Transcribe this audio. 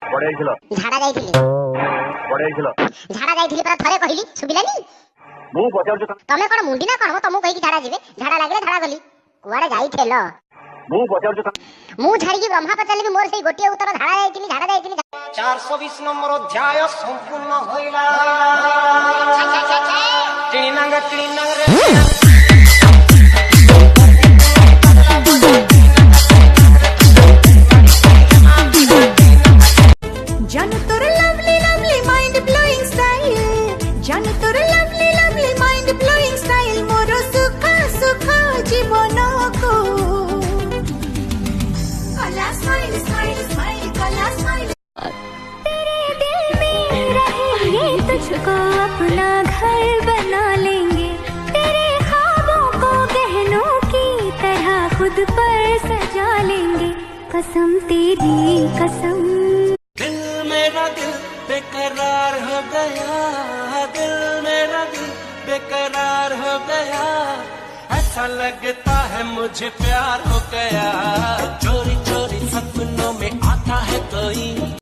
ପଡେଇଥିଲ ଝାଡା ଯାଇଥିଲି ପଡେଇଥିଲ ଝାଡା ଯାଇଥିଲି ପରା ଥରେ କହିଲି ସୁବିଲାନି। ମୁଁ ପଚାରୁଛି ତମେ କଣ ମୁଣ୍ଡି ନା କଣ ତମକୁ କହିକି ଝାଡା ଯିବେ ଝାଡା ଲାଗିଲେ ଝାଡା ଗଲି କୁଆଡେ ଯାଇଥିଲ? ମୁଁ ପଚାରୁଛି ମୁଁ ଛାଡିକି ବ୍ରହ୍ମା ପଚାରିଲି ମୋର ସେଇ ଗୋଟିଏ ଉତ୍ତର ଝାଡା ଯାଇଥିଲି ଝାଡା ଯାଇଥିଲି। 420 নম্বর অধ্যায় সম্পূর্ণ হইলা টিনাঙ্গ টিনাঙ্গ রে জানো তোর lovely lovely mind blowing style জানো তোর lovely lovely mind blowing style মোর সুখা সুখা জীবনকো কলা স্মাইল স্মাইল স্মাইল কলা স্মাইল तेरे दिल में रहेंगे तुझको अपना घर बना लेंगे तेरे ख्वाबों को गहनों की तरह खुद पर सजा लेंगे कसम तेरी कसम। दिल मेरा दिल बेकरार हो गया दिल मेरा दिल बेकरार हो गया ऐसा लगता है मुझे प्यार हो गया